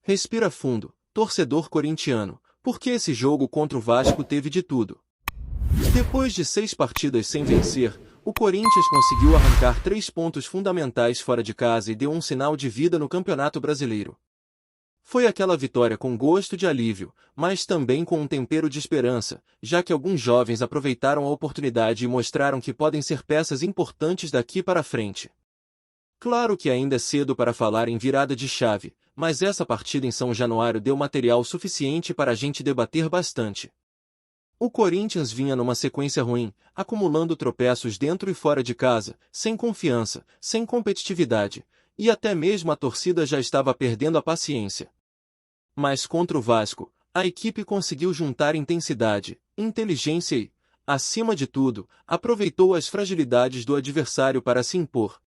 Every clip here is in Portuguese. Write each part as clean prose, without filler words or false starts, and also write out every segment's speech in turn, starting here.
Respira fundo, torcedor corintiano, porque esse jogo contra o Vasco teve de tudo. Depois de 6 partidas sem vencer, o Corinthians conseguiu arrancar 3 pontos fundamentais fora de casa e deu um sinal de vida no Campeonato Brasileiro. Foi aquela vitória com gosto de alívio, mas também com um tempero de esperança, já que alguns jovens aproveitaram a oportunidade e mostraram que podem ser peças importantes daqui para frente. Claro que ainda é cedo para falar em virada de chave, mas essa partida em São Januário deu material suficiente para a gente debater bastante. O Corinthians vinha numa sequência ruim, acumulando tropeços dentro e fora de casa, sem confiança, sem competitividade, e até mesmo a torcida já estava perdendo a paciência. Mas contra o Vasco, a equipe conseguiu juntar intensidade, inteligência e, acima de tudo, aproveitou as fragilidades do adversário para se impor.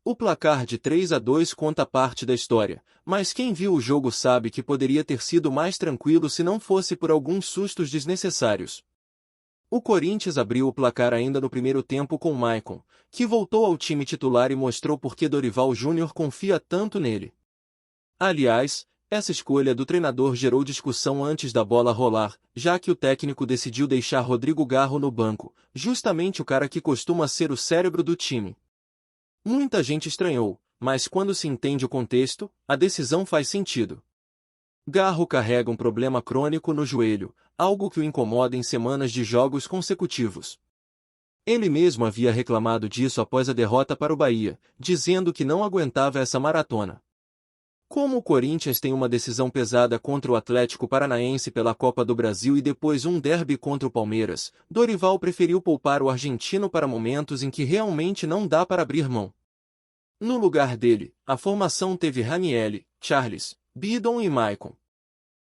O placar de 3-2 conta parte da história, mas quem viu o jogo sabe que poderia ter sido mais tranquilo se não fosse por alguns sustos desnecessários. O Corinthians abriu o placar ainda no primeiro tempo com Maicon, que voltou ao time titular e mostrou por que Dorival Júnior confia tanto nele. Aliás, essa escolha do treinador gerou discussão antes da bola rolar, já que o técnico decidiu deixar Rodrigo Garro no banco, justamente o cara que costuma ser o cérebro do time. Muita gente estranhou, mas quando se entende o contexto, a decisão faz sentido. Garro carrega um problema crônico no joelho, algo que o incomoda em semanas de jogos consecutivos. Ele mesmo havia reclamado disso após a derrota para o Bahia, dizendo que não aguentava essa maratona. Como o Corinthians tem uma decisão pesada contra o Atlético Paranaense pela Copa do Brasil e depois um derby contra o Palmeiras, Dorival preferiu poupar o argentino para momentos em que realmente não dá para abrir mão. No lugar dele, a formação teve Ranieri, Charles, Bidon e Maicon.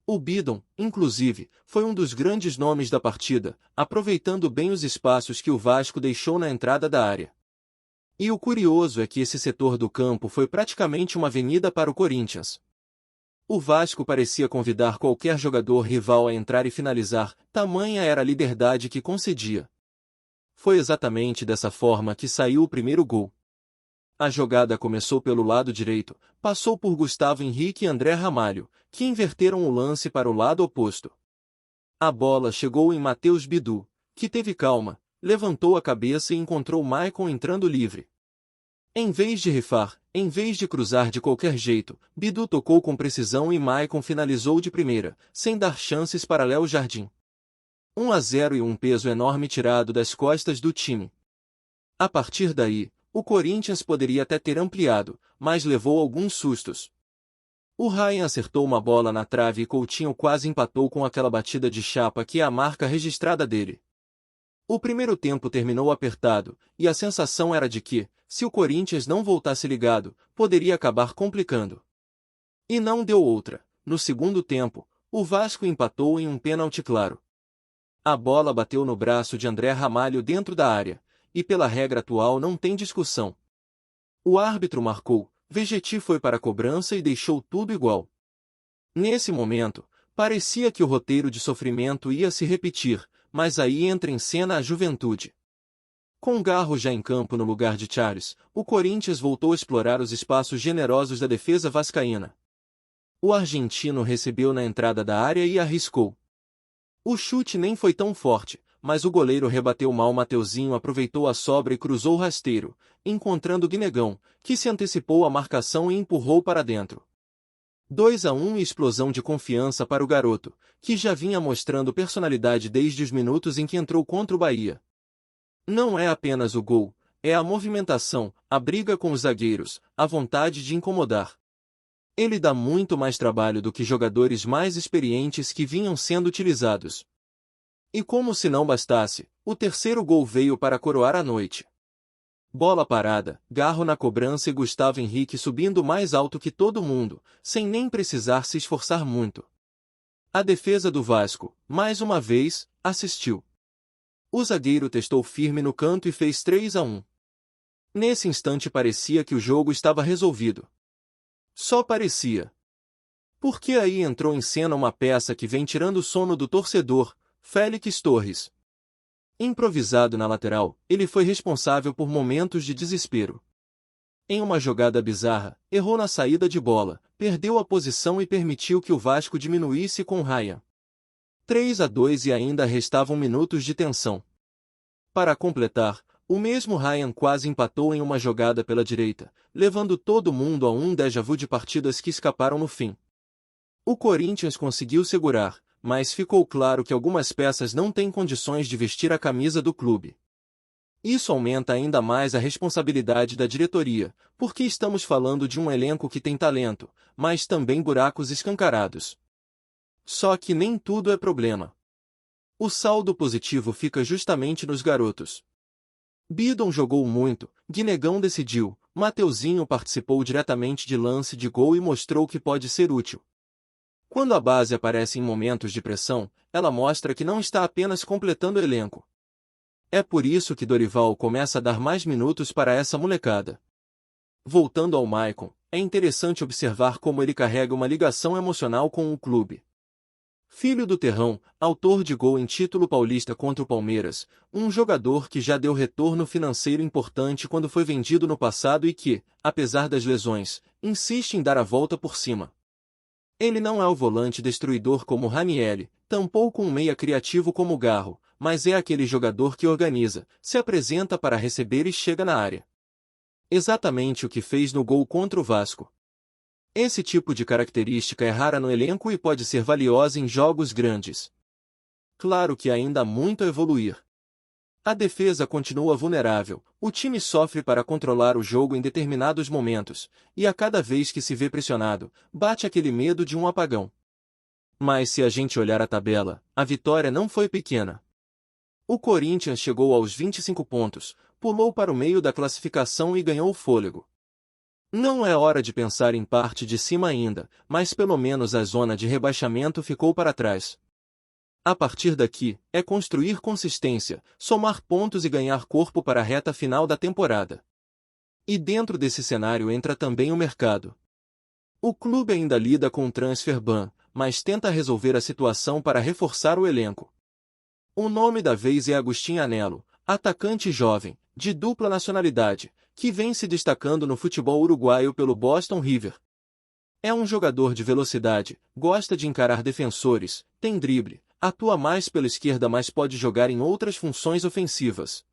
O Bidon, inclusive, foi um dos grandes nomes da partida, aproveitando bem os espaços que o Vasco deixou na entrada da área. E o curioso é que esse setor do campo foi praticamente uma avenida para o Corinthians. O Vasco parecia convidar qualquer jogador rival a entrar e finalizar, tamanha era a liberdade que concedia. Foi exatamente dessa forma que saiu o primeiro gol. A jogada começou pelo lado direito, passou por Gustavo Henrique e André Ramalho, que inverteram o lance para o lado oposto. A bola chegou em Matheus Bidu, que teve calma, levantou a cabeça e encontrou Maicon entrando livre. Em vez de rifar, em vez de cruzar de qualquer jeito, Bidu tocou com precisão e Maicon finalizou de primeira, sem dar chances para Léo Jardim. 1-0 e um peso enorme tirado das costas do time. A partir daí, o Corinthians poderia até ter ampliado, mas levou alguns sustos. O Ryan acertou uma bola na trave e Coutinho quase empatou com aquela batida de chapa que é a marca registrada dele. O primeiro tempo terminou apertado, e a sensação era de que, se o Corinthians não voltasse ligado, poderia acabar complicando. E não deu outra. No segundo tempo, o Vasco empatou em um pênalti claro. A bola bateu no braço de André Ramalho dentro da área, e pela regra atual não tem discussão. O árbitro marcou, Vegetti foi para a cobrança e deixou tudo igual. Nesse momento, parecia que o roteiro de sofrimento ia se repetir, mas aí entra em cena a juventude. Com Garro já em campo no lugar de Charles, o Corinthians voltou a explorar os espaços generosos da defesa vascaína. O argentino recebeu na entrada da área e arriscou. O chute nem foi tão forte, mas o goleiro rebateu mal. Mateuzinho aproveitou a sobra e cruzou o rasteiro, encontrando Guinegão, que se antecipou à marcação e empurrou para dentro. 2-1 e explosão de confiança para o garoto, que já vinha mostrando personalidade desde os minutos em que entrou contra o Bahia. Não é apenas o gol, é a movimentação, a briga com os zagueiros, a vontade de incomodar. Ele dá muito mais trabalho do que jogadores mais experientes que vinham sendo utilizados. E como se não bastasse, o terceiro gol veio para coroar a noite. Bola parada, Garro na cobrança e Gustavo Henrique subindo mais alto que todo mundo, sem nem precisar se esforçar muito. A defesa do Vasco, mais uma vez, assistiu. O zagueiro testou firme no canto e fez 3-1. Nesse instante parecia que o jogo estava resolvido. Só parecia. Porque aí entrou em cena uma peça que vem tirando o sono do torcedor, Félix Torres. Improvisado na lateral, ele foi responsável por momentos de desespero. Em uma jogada bizarra, errou na saída de bola, perdeu a posição e permitiu que o Vasco diminuísse com Ryan. 3-2 e ainda restavam minutos de tensão. Para completar, o mesmo Ryan quase empatou em uma jogada pela direita, levando todo mundo a um déjà vu de partidas que escaparam no fim. O Corinthians conseguiu segurar, mas ficou claro que algumas peças não têm condições de vestir a camisa do clube. Isso aumenta ainda mais a responsabilidade da diretoria, porque estamos falando de um elenco que tem talento, mas também buracos escancarados. Só que nem tudo é problema. O saldo positivo fica justamente nos garotos. Bidon jogou muito, Guinegão decidiu, Mateuzinho participou diretamente de lance de gol e mostrou que pode ser útil. Quando a base aparece em momentos de pressão, ela mostra que não está apenas completando o elenco. É por isso que Dorival começa a dar mais minutos para essa molecada. Voltando ao Maicon, é interessante observar como ele carrega uma ligação emocional com o clube. Filho do Terrão, autor de gol em título paulista contra o Palmeiras, um jogador que já deu retorno financeiro importante quando foi vendido no passado e que, apesar das lesões, insiste em dar a volta por cima. Ele não é o volante destruidor como Ranieri, tampouco um meia criativo como Garro, mas é aquele jogador que organiza, se apresenta para receber e chega na área. Exatamente o que fez no gol contra o Vasco. Esse tipo de característica é rara no elenco e pode ser valiosa em jogos grandes. Claro que ainda há muito a evoluir. A defesa continua vulnerável, o time sofre para controlar o jogo em determinados momentos, e a cada vez que se vê pressionado, bate aquele medo de um apagão. Mas se a gente olhar a tabela, a vitória não foi pequena. O Corinthians chegou aos 25 pontos, pulou para o meio da classificação e ganhou fôlego. Não é hora de pensar em parte de cima ainda, mas pelo menos a zona de rebaixamento ficou para trás. A partir daqui, é construir consistência, somar pontos e ganhar corpo para a reta final da temporada. E dentro desse cenário entra também o mercado. O clube ainda lida com o transfer ban, mas tenta resolver a situação para reforçar o elenco. O nome da vez é Agustín Anello, atacante jovem, de dupla nacionalidade, que vem se destacando no futebol uruguaio pelo Boston River. É um jogador de velocidade, gosta de encarar defensores, tem drible, atua mais pela esquerda mas pode jogar em outras funções ofensivas.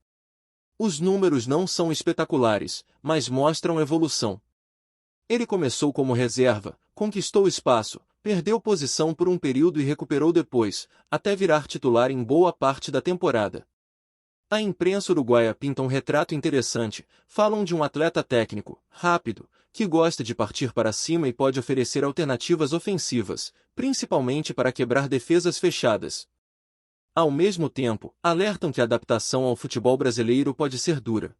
Os números não são espetaculares, mas mostram evolução. Ele começou como reserva, conquistou espaço, perdeu posição por um período e recuperou depois, até virar titular em boa parte da temporada. A imprensa uruguaia pinta um retrato interessante, falam de um atleta técnico, rápido, que gosta de partir para cima e pode oferecer alternativas ofensivas, principalmente para quebrar defesas fechadas. Ao mesmo tempo, alertam que a adaptação ao futebol brasileiro pode ser dura.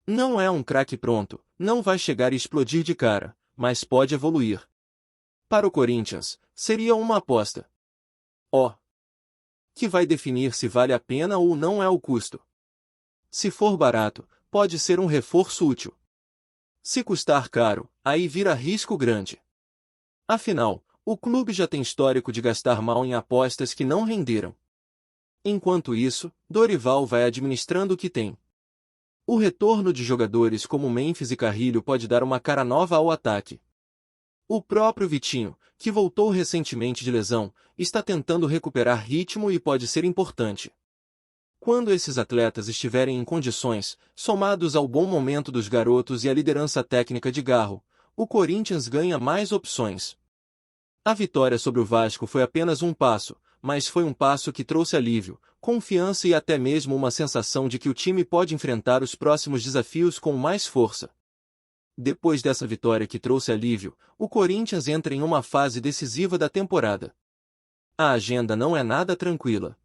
Não é um craque pronto, não vai chegar e explodir de cara, mas pode evoluir. Para o Corinthians, seria uma aposta. Que vai definir se vale a pena ou não é o custo. Se for barato, pode ser um reforço útil. Se custar caro, aí vira risco grande. Afinal, o clube já tem histórico de gastar mal em apostas que não renderam. Enquanto isso, Dorival vai administrando o que tem. O retorno de jogadores como Memphis e Carrilho pode dar uma cara nova ao ataque. O próprio Vitinho, que voltou recentemente de lesão, está tentando recuperar ritmo e pode ser importante. Quando esses atletas estiverem em condições, somados ao bom momento dos garotos e à liderança técnica de Garro, o Corinthians ganha mais opções. A vitória sobre o Vasco foi apenas um passo, mas foi um passo que trouxe alívio, confiança e até mesmo uma sensação de que o time pode enfrentar os próximos desafios com mais força. Depois dessa vitória que trouxe alívio, o Corinthians entra em uma fase decisiva da temporada. A agenda não é nada tranquila.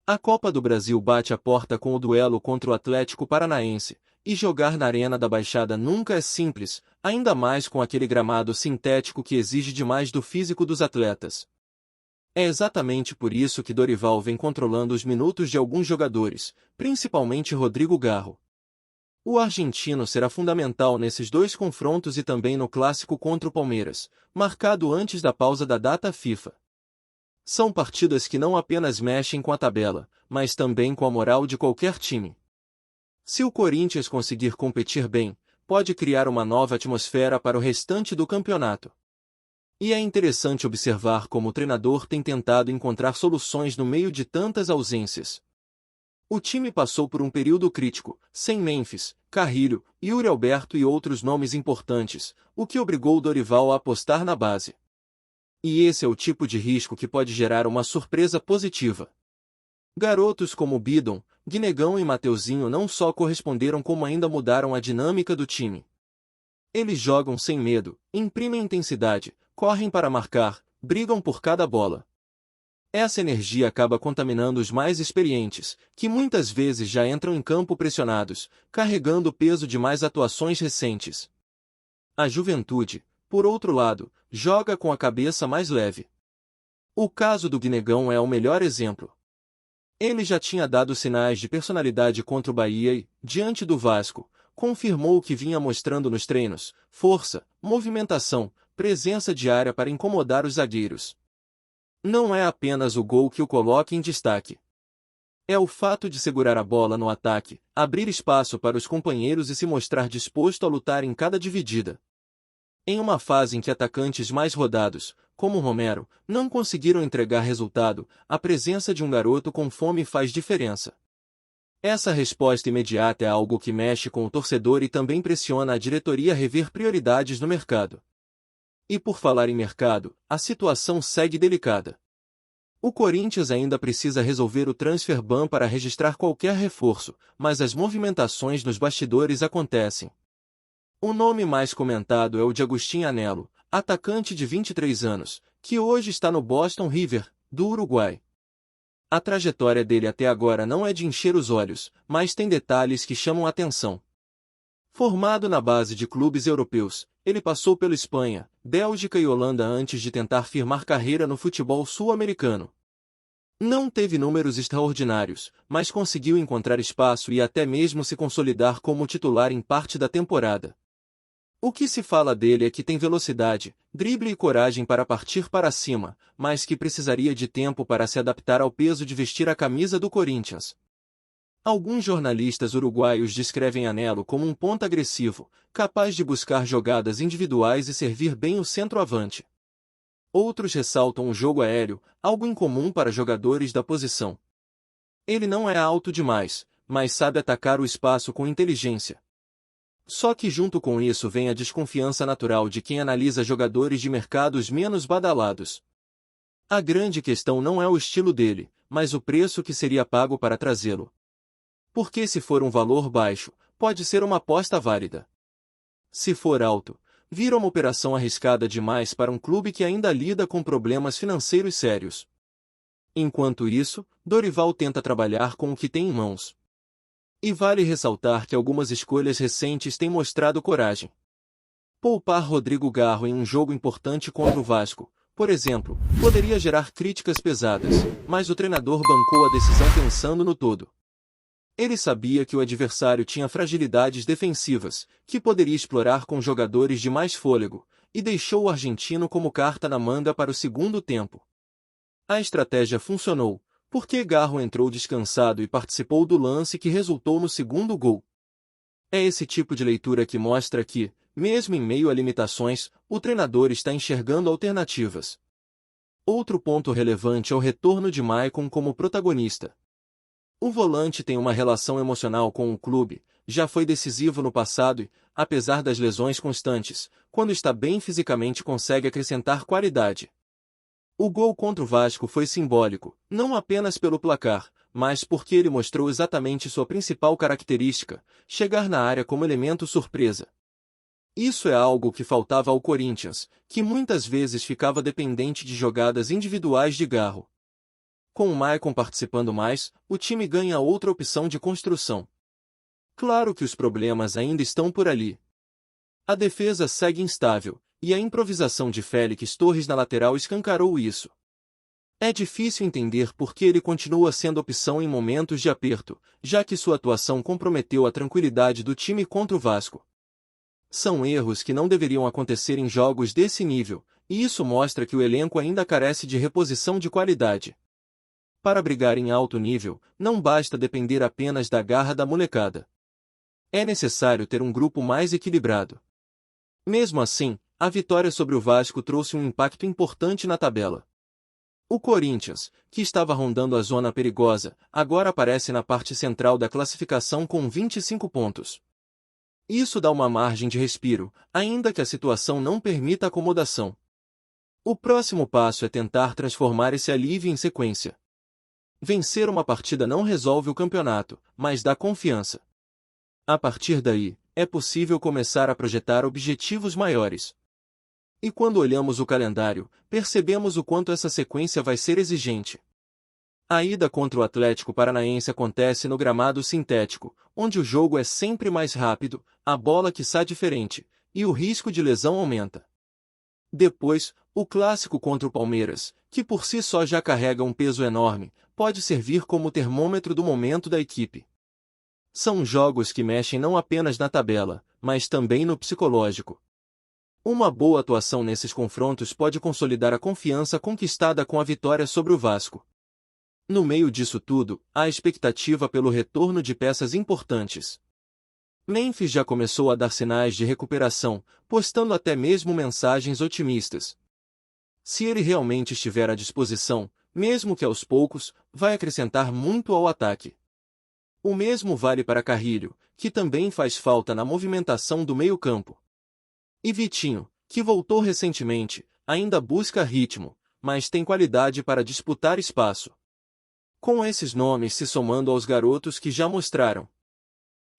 A Copa do Brasil bate a porta com o duelo contra o Atlético Paranaense, e jogar na Arena da Baixada nunca é simples, ainda mais com aquele gramado sintético que exige demais do físico dos atletas. É exatamente por isso que Dorival vem controlando os minutos de alguns jogadores, principalmente Rodrigo Garro. O argentino será fundamental nesses dois confrontos e também no clássico contra o Palmeiras, marcado antes da pausa da data FIFA. São partidas que não apenas mexem com a tabela, mas também com a moral de qualquer time. Se o Corinthians conseguir competir bem, pode criar uma nova atmosfera para o restante do campeonato. E é interessante observar como o treinador tem tentado encontrar soluções no meio de tantas ausências. O time passou por um período crítico, sem Memphis, Carrillo, Yuri Alberto e outros nomes importantes, o que obrigou Dorival a apostar na base. E esse é o tipo de risco que pode gerar uma surpresa positiva. Garotos como Bidon, Guinegão e Mateuzinho não só corresponderam como ainda mudaram a dinâmica do time. Eles jogam sem medo, imprimem intensidade, correm para marcar, brigam por cada bola. Essa energia acaba contaminando os mais experientes, que muitas vezes já entram em campo pressionados, carregando o peso de mais atuações recentes. A juventude, por outro lado, joga com a cabeça mais leve. O caso do Guinegão é o melhor exemplo. Ele já tinha dado sinais de personalidade contra o Bahia e, diante do Vasco, confirmou o que vinha mostrando nos treinos: força, movimentação, presença diária para incomodar os zagueiros. Não é apenas o gol que o coloca em destaque. É o fato de segurar a bola no ataque, abrir espaço para os companheiros e se mostrar disposto a lutar em cada dividida. Em uma fase em que atacantes mais rodados, como Romero, não conseguiram entregar resultado, a presença de um garoto com fome faz diferença. Essa resposta imediata é algo que mexe com o torcedor e também pressiona a diretoria a rever prioridades no mercado. E por falar em mercado, a situação segue delicada. O Corinthians ainda precisa resolver o transfer ban para registrar qualquer reforço, mas as movimentações nos bastidores acontecem. O nome mais comentado é o de Agustín Anello, atacante de 23 anos, que hoje está no Boston River, do Uruguai. A trajetória dele até agora não é de encher os olhos, mas tem detalhes que chamam a atenção. Formado na base de clubes europeus, ele passou pela Espanha, Bélgica e Holanda antes de tentar firmar carreira no futebol sul-americano. Não teve números extraordinários, mas conseguiu encontrar espaço e até mesmo se consolidar como titular em parte da temporada. O que se fala dele é que tem velocidade, drible e coragem para partir para cima, mas que precisaria de tempo para se adaptar ao peso de vestir a camisa do Corinthians. Alguns jornalistas uruguaios descrevem Anello como um ponta agressivo, capaz de buscar jogadas individuais e servir bem o centroavante. Outros ressaltam o jogo aéreo, algo incomum para jogadores da posição. Ele não é alto demais, mas sabe atacar o espaço com inteligência. Só que junto com isso vem a desconfiança natural de quem analisa jogadores de mercados menos badalados. A grande questão não é o estilo dele, mas o preço que seria pago para trazê-lo. Porque se for um valor baixo, pode ser uma aposta válida. Se for alto, vira uma operação arriscada demais para um clube que ainda lida com problemas financeiros sérios. Enquanto isso, Dorival tenta trabalhar com o que tem em mãos. E vale ressaltar que algumas escolhas recentes têm mostrado coragem. Poupar Rodrigo Garro em um jogo importante contra o Vasco, por exemplo, poderia gerar críticas pesadas, mas o treinador bancou a decisão pensando no todo. Ele sabia que o adversário tinha fragilidades defensivas, que poderia explorar com jogadores de mais fôlego, e deixou o argentino como carta na manga para o segundo tempo. A estratégia funcionou, porque Garro entrou descansado e participou do lance que resultou no segundo gol. É esse tipo de leitura que mostra que, mesmo em meio a limitações, o treinador está enxergando alternativas. Outro ponto relevante é o retorno de Maicon como protagonista. O volante tem uma relação emocional com o clube, já foi decisivo no passado e, apesar das lesões constantes, quando está bem fisicamente consegue acrescentar qualidade. O gol contra o Vasco foi simbólico, não apenas pelo placar, mas porque ele mostrou exatamente sua principal característica, chegar na área como elemento surpresa. Isso é algo que faltava ao Corinthians, que muitas vezes ficava dependente de jogadas individuais de Garro. Com o Maicon participando mais, o time ganha outra opção de construção. Claro que os problemas ainda estão por ali. A defesa segue instável, e a improvisação de Félix Torres na lateral escancarou isso. É difícil entender por que ele continua sendo opção em momentos de aperto, já que sua atuação comprometeu a tranquilidade do time contra o Vasco. São erros que não deveriam acontecer em jogos desse nível, e isso mostra que o elenco ainda carece de reposição de qualidade. Para brigar em alto nível, não basta depender apenas da garra da molecada. É necessário ter um grupo mais equilibrado. Mesmo assim, a vitória sobre o Vasco trouxe um impacto importante na tabela. O Corinthians, que estava rondando a zona perigosa, agora aparece na parte central da classificação com 25 pontos. Isso dá uma margem de respiro, ainda que a situação não permita acomodação. O próximo passo é tentar transformar esse alívio em sequência. Vencer uma partida não resolve o campeonato, mas dá confiança. A partir daí, é possível começar a projetar objetivos maiores. E quando olhamos o calendário, percebemos o quanto essa sequência vai ser exigente. A ida contra o Atlético Paranaense acontece no gramado sintético, onde o jogo é sempre mais rápido, a bola que sai diferente, e o risco de lesão aumenta. Depois, o clássico contra o Palmeiras, que por si só já carrega um peso enorme, pode servir como termômetro do momento da equipe. São jogos que mexem não apenas na tabela, mas também no psicológico. Uma boa atuação nesses confrontos pode consolidar a confiança conquistada com a vitória sobre o Vasco. No meio disso tudo, há expectativa pelo retorno de peças importantes. Memphis já começou a dar sinais de recuperação, postando até mesmo mensagens otimistas. Se ele realmente estiver à disposição, mesmo que aos poucos, vai acrescentar muito ao ataque. O mesmo vale para Carrilho, que também faz falta na movimentação do meio-campo. E Vitinho, que voltou recentemente, ainda busca ritmo, mas tem qualidade para disputar espaço. Com esses nomes se somando aos garotos que já mostraram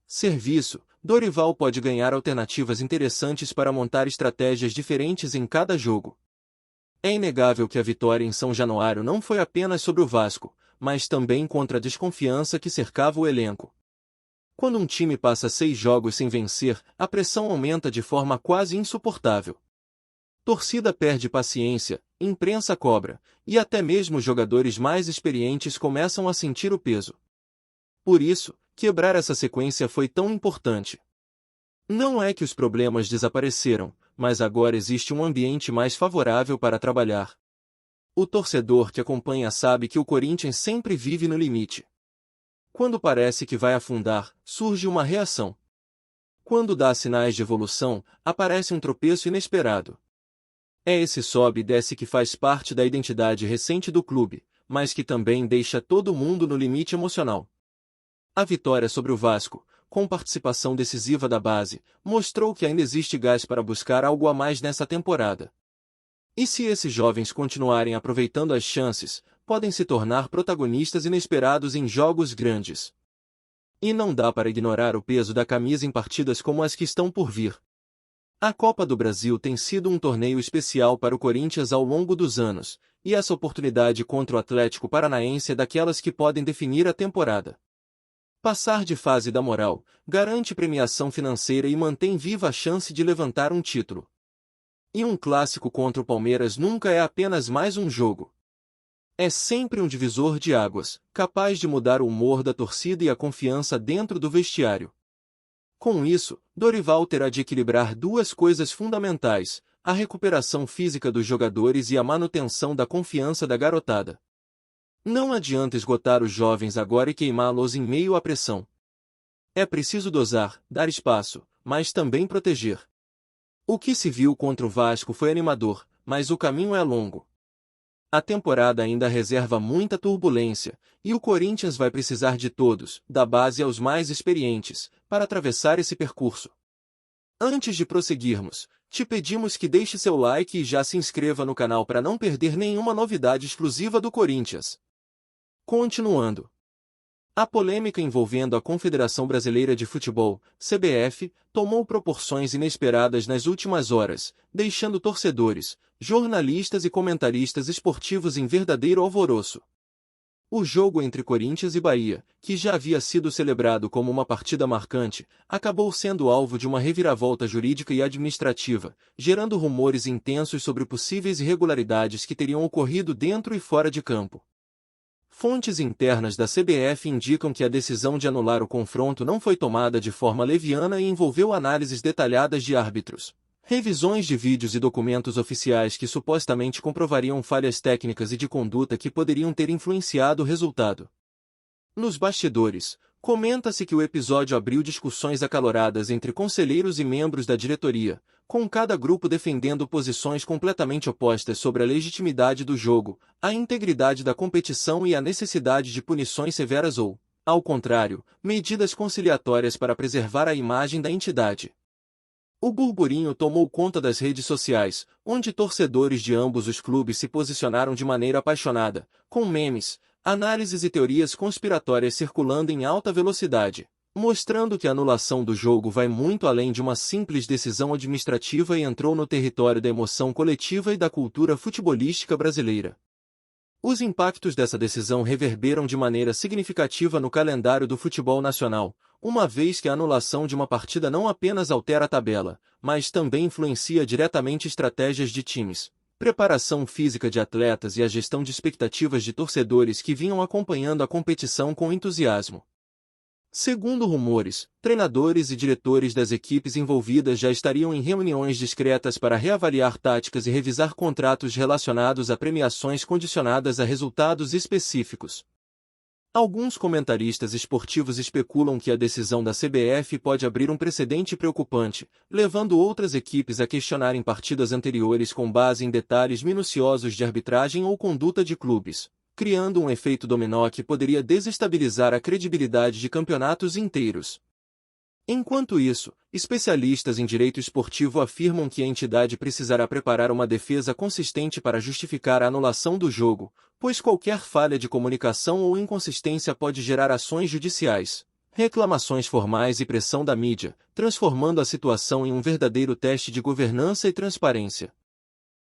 serviço, Dorival pode ganhar alternativas interessantes para montar estratégias diferentes em cada jogo. É inegável que a vitória em São Januário não foi apenas sobre o Vasco, mas também contra a desconfiança que cercava o elenco. Quando um time passa 6 jogos sem vencer, a pressão aumenta de forma quase insuportável. Torcida perde paciência, imprensa cobra, e até mesmo jogadores mais experientes começam a sentir o peso. Por isso, quebrar essa sequência foi tão importante. Não é que os problemas desapareceram, mas agora existe um ambiente mais favorável para trabalhar. O torcedor que acompanha sabe que o Corinthians sempre vive no limite. Quando parece que vai afundar, surge uma reação. Quando dá sinais de evolução, aparece um tropeço inesperado. É esse sobe e desce que faz parte da identidade recente do clube, mas que também deixa todo mundo no limite emocional. A vitória sobre o Vasco, com participação decisiva da base, mostrou que ainda existe gás para buscar algo a mais nessa temporada. E se esses jovens continuarem aproveitando as chances, podem se tornar protagonistas inesperados em jogos grandes. E não dá para ignorar o peso da camisa em partidas como as que estão por vir. A Copa do Brasil tem sido um torneio especial para o Corinthians ao longo dos anos, e essa oportunidade contra o Atlético Paranaense é daquelas que podem definir a temporada. Passar de fase dá moral, garante premiação financeira e mantém viva a chance de levantar um título. E um clássico contra o Palmeiras nunca é apenas mais um jogo. É sempre um divisor de águas, capaz de mudar o humor da torcida e a confiança dentro do vestiário. Com isso, Dorival terá de equilibrar duas coisas fundamentais: a recuperação física dos jogadores e a manutenção da confiança da garotada. Não adianta esgotar os jovens agora e queimá-los em meio à pressão. É preciso dosar, dar espaço, mas também proteger. O que se viu contra o Vasco foi animador, mas o caminho é longo. A temporada ainda reserva muita turbulência, e o Corinthians vai precisar de todos, da base aos mais experientes, para atravessar esse percurso. Antes de prosseguirmos, te pedimos que deixe seu like e já se inscreva no canal para não perder nenhuma novidade exclusiva do Corinthians. Continuando. A polêmica envolvendo a Confederação Brasileira de Futebol, CBF, tomou proporções inesperadas nas últimas horas, deixando torcedores, jornalistas e comentaristas esportivos em verdadeiro alvoroço. O jogo entre Corinthians e Bahia, que já havia sido celebrado como uma partida marcante, acabou sendo alvo de uma reviravolta jurídica e administrativa, gerando rumores intensos sobre possíveis irregularidades que teriam ocorrido dentro e fora de campo. Fontes internas da CBF indicam que a decisão de anular o confronto não foi tomada de forma leviana e envolveu análises detalhadas de árbitros, revisões de vídeos e documentos oficiais que supostamente comprovariam falhas técnicas e de conduta que poderiam ter influenciado o resultado. Nos bastidores, Comenta-se que o episódio abriu discussões acaloradas entre conselheiros e membros da diretoria, com cada grupo defendendo posições completamente opostas sobre a legitimidade do jogo, a integridade da competição e a necessidade de punições severas ou, ao contrário, medidas conciliatórias para preservar a imagem da entidade. O burburinho tomou conta das redes sociais, onde torcedores de ambos os clubes se posicionaram de maneira apaixonada, com memes, análises e teorias conspiratórias circulando em alta velocidade, mostrando que a anulação do jogo vai muito além de uma simples decisão administrativa e entrou no território da emoção coletiva e da cultura futebolística brasileira. Os impactos dessa decisão reverberam de maneira significativa no calendário do futebol nacional, uma vez que a anulação de uma partida não apenas altera a tabela, mas também influencia diretamente estratégias de times, preparação física de atletas e a gestão de expectativas de torcedores que vinham acompanhando a competição com entusiasmo. Segundo rumores, treinadores e diretores das equipes envolvidas já estariam em reuniões discretas para reavaliar táticas e revisar contratos relacionados a premiações condicionadas a resultados específicos. Alguns comentaristas esportivos especulam que a decisão da CBF pode abrir um precedente preocupante, levando outras equipes a questionarem partidas anteriores com base em detalhes minuciosos de arbitragem ou conduta de clubes, criando um efeito dominó que poderia desestabilizar a credibilidade de campeonatos inteiros. Enquanto isso, especialistas em direito esportivo afirmam que a entidade precisará preparar uma defesa consistente para justificar a anulação do jogo, pois qualquer falha de comunicação ou inconsistência pode gerar ações judiciais, reclamações formais e pressão da mídia, transformando a situação em um verdadeiro teste de governança e transparência.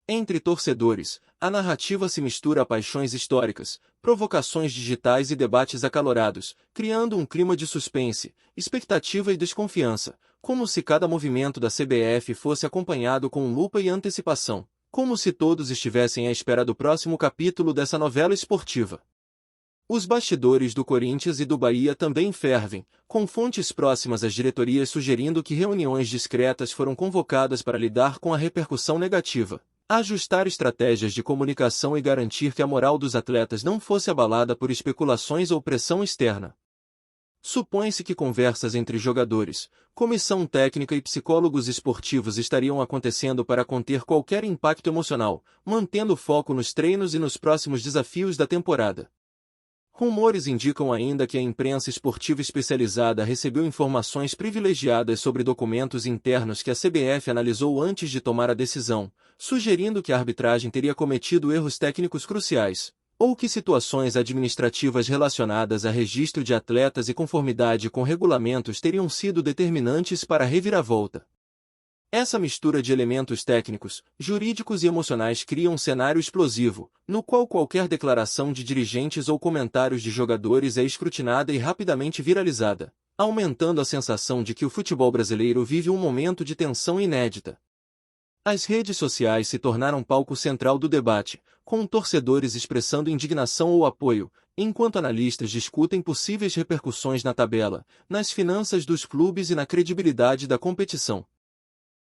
Entre torcedores, a narrativa se mistura a paixões históricas, provocações digitais e debates acalorados, criando um clima de suspense, expectativa e desconfiança, como se cada movimento da CBF fosse acompanhado com lupa e antecipação, como se todos estivessem à espera do próximo capítulo dessa novela esportiva. Os bastidores do Corinthians e do Bahia também fervem, com fontes próximas às diretorias sugerindo que reuniões discretas foram convocadas para lidar com a repercussão negativa, ajustar estratégias de comunicação e garantir que a moral dos atletas não fosse abalada por especulações ou pressão externa. Supõe-se que conversas entre jogadores, comissão técnica e psicólogos esportivos estariam acontecendo para conter qualquer impacto emocional, mantendo foco nos treinos e nos próximos desafios da temporada. Rumores indicam ainda que a imprensa esportiva especializada recebeu informações privilegiadas sobre documentos internos que a CBF analisou antes de tomar a decisão, sugerindo que a arbitragem teria cometido erros técnicos cruciais, ou que situações administrativas relacionadas a registro de atletas e conformidade com regulamentos teriam sido determinantes para a reviravolta. Essa mistura de elementos técnicos, jurídicos e emocionais cria um cenário explosivo, no qual qualquer declaração de dirigentes ou comentários de jogadores é escrutinada e rapidamente viralizada, aumentando a sensação de que o futebol brasileiro vive um momento de tensão inédita. As redes sociais se tornaram palco central do debate, com torcedores expressando indignação ou apoio, enquanto analistas discutem possíveis repercussões na tabela, nas finanças dos clubes e na credibilidade da competição.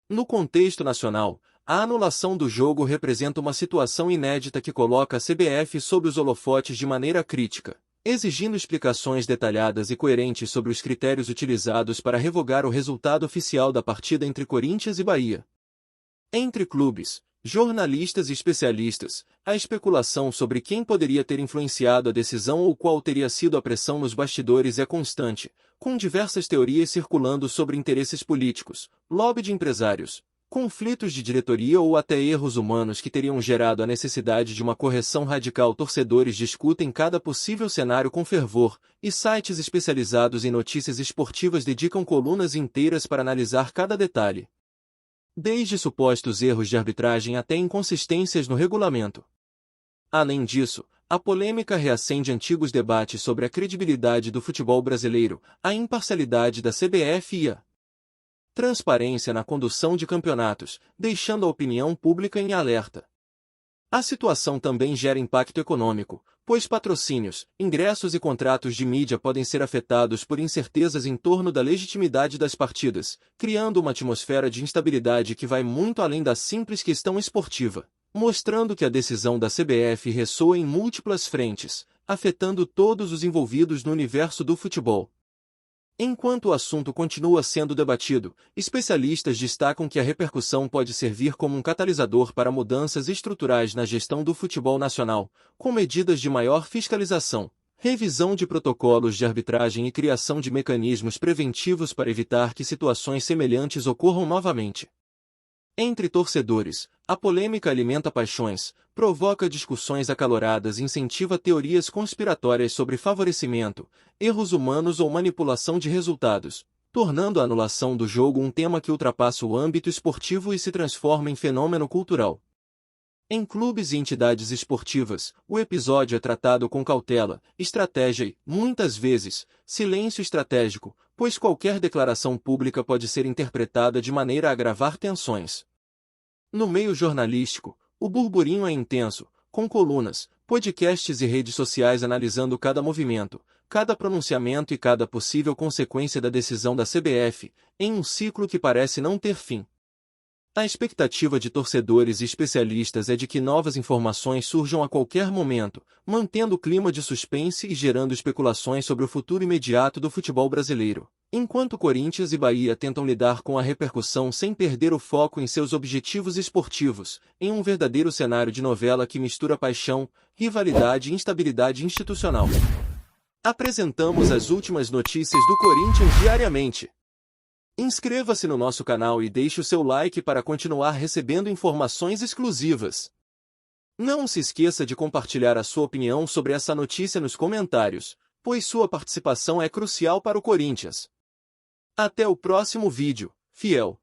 No contexto nacional, a anulação do jogo representa uma situação inédita que coloca a CBF sob os holofotes de maneira crítica, exigindo explicações detalhadas e coerentes sobre os critérios utilizados para revogar o resultado oficial da partida entre Corinthians e Bahia. Entre clubes, jornalistas e especialistas, a especulação sobre quem poderia ter influenciado a decisão ou qual teria sido a pressão nos bastidores é constante, com diversas teorias circulando sobre interesses políticos, lobby de empresários, conflitos de diretoria ou até erros humanos que teriam gerado a necessidade de uma correção radical. Torcedores discutem cada possível cenário com fervor, e sites especializados em notícias esportivas dedicam colunas inteiras para analisar cada detalhe. Desde supostos erros de arbitragem até inconsistências no regulamento. Além disso, a polêmica reacende antigos debates sobre a credibilidade do futebol brasileiro, a imparcialidade da CBF e a transparência na condução de campeonatos, deixando a opinião pública em alerta. A situação também gera impacto econômico, pois patrocínios, ingressos e contratos de mídia podem ser afetados por incertezas em torno da legitimidade das partidas, criando uma atmosfera de instabilidade que vai muito além da simples questão esportiva, mostrando que a decisão da CBF ressoa em múltiplas frentes, afetando todos os envolvidos no universo do futebol. Enquanto o assunto continua sendo debatido, especialistas destacam que a repercussão pode servir como um catalisador para mudanças estruturais na gestão do futebol nacional, com medidas de maior fiscalização, revisão de protocolos de arbitragem e criação de mecanismos preventivos para evitar que situações semelhantes ocorram novamente. Entre torcedores, a polêmica alimenta paixões, provoca discussões acaloradas e incentiva teorias conspiratórias sobre favorecimento, erros humanos ou manipulação de resultados, tornando a anulação do jogo um tema que ultrapassa o âmbito esportivo e se transforma em fenômeno cultural. Em clubes e entidades esportivas, o episódio é tratado com cautela, estratégia e, muitas vezes, silêncio estratégico, pois qualquer declaração pública pode ser interpretada de maneira a agravar tensões. No meio jornalístico, o burburinho é intenso, com colunas, podcasts e redes sociais analisando cada movimento, cada pronunciamento e cada possível consequência da decisão da CBF, em um ciclo que parece não ter fim. A expectativa de torcedores e especialistas é de que novas informações surjam a qualquer momento, mantendo o clima de suspense e gerando especulações sobre o futuro imediato do futebol brasileiro, enquanto Corinthians e Bahia tentam lidar com a repercussão sem perder o foco em seus objetivos esportivos, em um verdadeiro cenário de novela que mistura paixão, rivalidade e instabilidade institucional. Apresentamos as últimas notícias do Corinthians diariamente. Inscreva-se no nosso canal e deixe o seu like para continuar recebendo informações exclusivas. Não se esqueça de compartilhar a sua opinião sobre essa notícia nos comentários, pois sua participação é crucial para o Corinthians. Até o próximo vídeo, fiel!